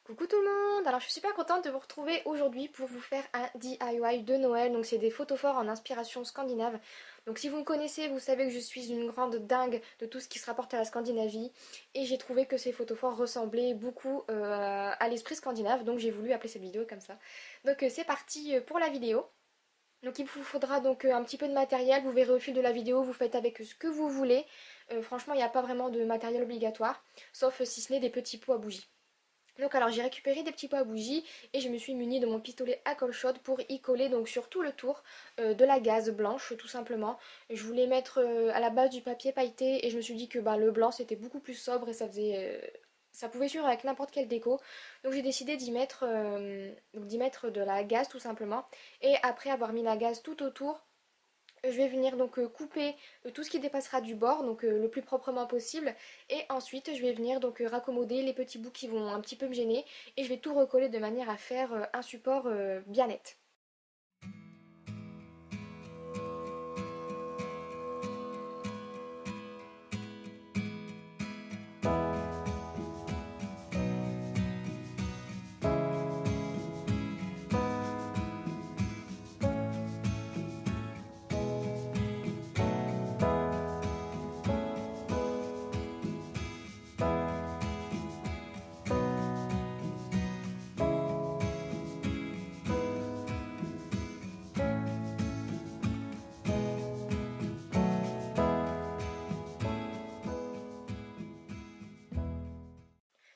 Coucou tout le monde! Alors je suis super contente de vous retrouver aujourd'hui pour vous faire un DIY de Noël. Donc c'est des photophores en inspiration scandinave. Donc si vous me connaissez, vous savez que je suis une grande dingue de tout ce qui se rapporte à la Scandinavie. Et j'ai trouvé que ces photophores ressemblaient beaucoup à l'esprit scandinave. Donc j'ai voulu appeler cette vidéo comme ça. Donc c'est parti pour la vidéo. Donc il vous faudra donc un petit peu de matériel. Vous verrez au fil de la vidéo, vous faites avec ce que vous voulez. Franchement il n'y a pas vraiment de matériel obligatoire. Sauf si ce n'est des petits pots à bougies. Donc alors j'ai récupéré des petits pots à bougies et je me suis munie de mon pistolet à colle chaude pour y coller donc sur tout le tour de la gaze blanche tout simplement. Je voulais mettre à la base du papier pailleté et je me suis dit que le blanc c'était beaucoup plus sobre et ça pouvait suivre avec n'importe quelle déco. Donc j'ai décidé d'y mettre de la gaze tout simplement. Et après avoir mis la gaze tout autour, je vais venir donc couper tout ce qui dépassera du bord, donc le plus proprement possible. Et ensuite je vais venir donc raccommoder les petits bouts qui vont un petit peu me gêner. Et je vais tout recoller de manière à faire un support bien net.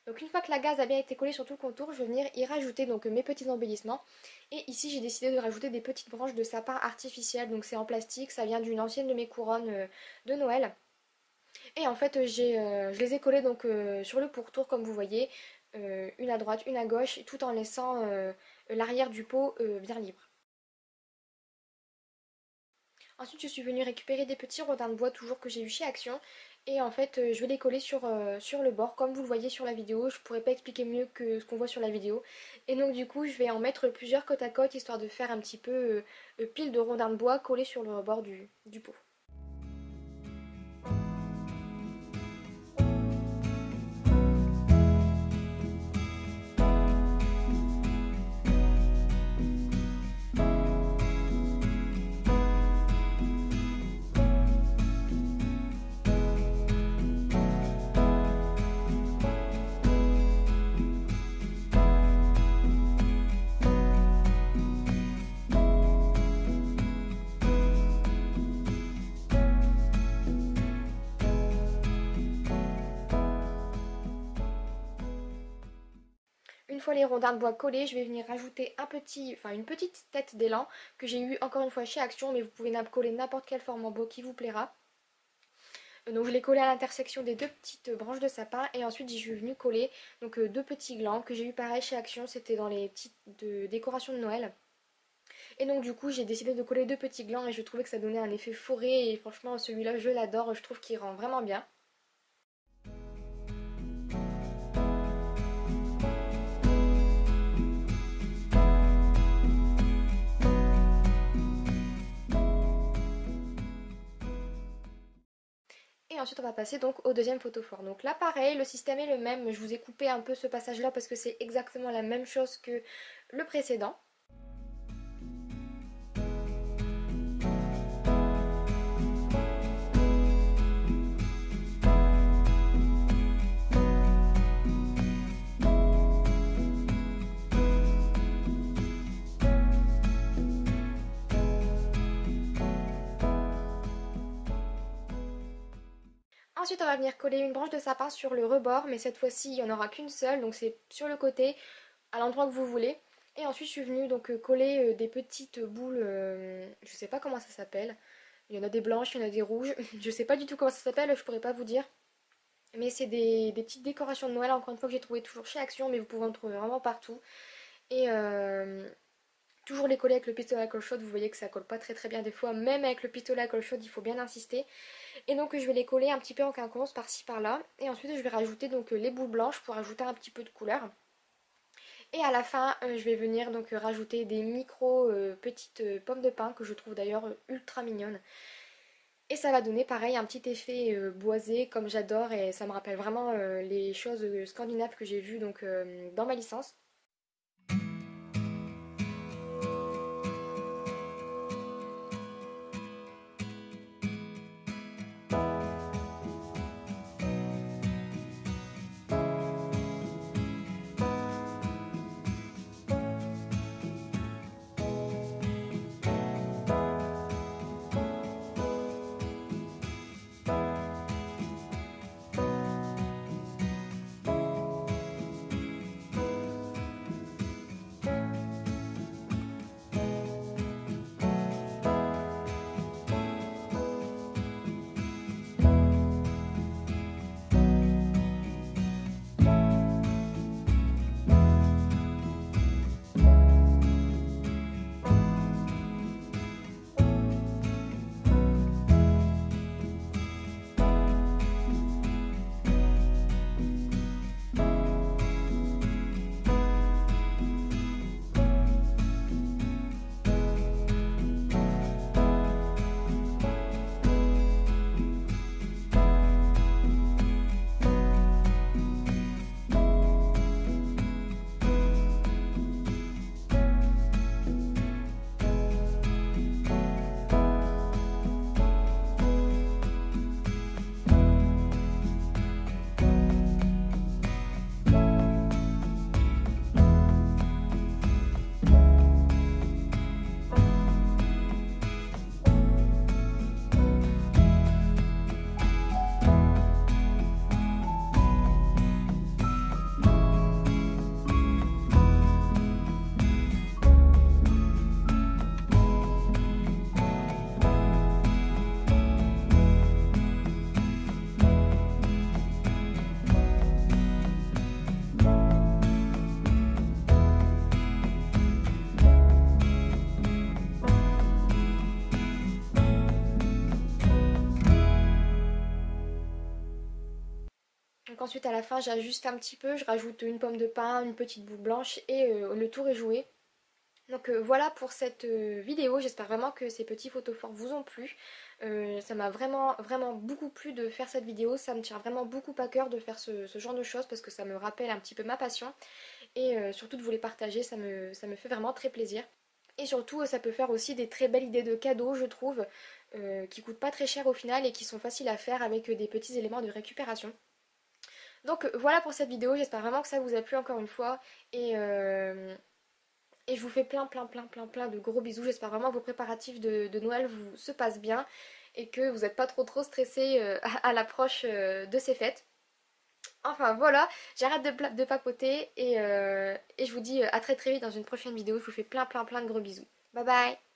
Donc une fois que la gaze a bien été collée sur tout le contour, je vais venir y rajouter donc mes petits embellissements. Et ici j'ai décidé de rajouter des petites branches de sapin artificielles, donc c'est en plastique, ça vient d'une ancienne de mes couronnes de Noël. Et en fait je les ai collées donc sur le pourtour comme vous voyez, une à droite, une à gauche, tout en laissant l'arrière du pot bien libre. Ensuite, je suis venue récupérer des petits rodins de bois toujours que j'ai eu chez Action. Et en fait, je vais les coller sur le bord. Comme vous le voyez sur la vidéo, je pourrais pas expliquer mieux que ce qu'on voit sur la vidéo. Et donc du coup, je vais en mettre plusieurs côte à côte, histoire de faire un petit peu pile de rodins de bois collés sur le rebord du pot. Une fois les rondins de bois collés, je vais venir rajouter une petite tête d'élan que j'ai eu encore une fois chez Action, mais vous pouvez coller n'importe quelle forme en bois qui vous plaira. Donc je l'ai collé à l'intersection des deux petites branches de sapin et ensuite je suis venue coller donc deux petits glands que j'ai eu pareil chez Action, c'était dans les petites décorations de Noël. Et donc du coup j'ai décidé de coller deux petits glands et je trouvais que ça donnait un effet forêt et franchement celui-là je l'adore, je trouve qu'il rend vraiment bien. Et ensuite on va passer donc au deuxième photophore. Donc là pareil, le système est le même, je vous ai coupé un peu ce passage là parce que c'est exactement la même chose que le précédent. Ensuite on va venir coller une branche de sapin sur le rebord, mais cette fois-ci il n'y en aura qu'une seule, donc c'est sur le côté, à l'endroit que vous voulez. Et ensuite je suis venue donc coller des petites boules, je sais pas comment ça s'appelle. Il y en a des blanches, il y en a des rouges, je sais pas du tout comment ça s'appelle, je pourrais pas vous dire. Mais c'est des petites décorations de Noël, encore une fois que j'ai trouvé toujours chez Action, mais vous pouvez en trouver vraiment partout. Et toujours les coller avec le pistolet à colle chaude, vous voyez que ça colle pas très très bien des fois, même avec le pistolet à colle chaude il faut bien insister. Et donc je vais les coller un petit peu en quinconce par-ci par-là. Et ensuite je vais rajouter donc les boules blanches pour ajouter un petit peu de couleur. Et à la fin je vais venir donc rajouter des micro petites pommes de pin que je trouve d'ailleurs ultra mignonnes. Et ça va donner pareil un petit effet boisé comme j'adore et ça me rappelle vraiment les choses scandinaves que j'ai vues donc dans ma licence. Donc ensuite à la fin j'ajuste un petit peu, je rajoute une pomme de pin, une petite boule blanche et le tour est joué. Donc voilà pour cette vidéo, j'espère vraiment que ces petits photophores vous ont plu. Ça m'a vraiment beaucoup plu de faire cette vidéo, ça me tient vraiment beaucoup à cœur de faire ce genre de choses parce que ça me rappelle un petit peu ma passion et surtout de vous les partager, ça me fait vraiment très plaisir. Et surtout ça peut faire aussi des très belles idées de cadeaux je trouve, qui coûtent pas très cher au final et qui sont faciles à faire avec des petits éléments de récupération. Donc voilà pour cette vidéo, j'espère vraiment que ça vous a plu encore une fois et je vous fais plein de gros bisous. J'espère vraiment que vos préparatifs de Noël se passent bien et que vous n'êtes pas trop stressés à l'approche de ces fêtes. Enfin voilà, j'arrête de papoter et je vous dis à très vite dans une prochaine vidéo. Je vous fais plein de gros bisous. Bye bye.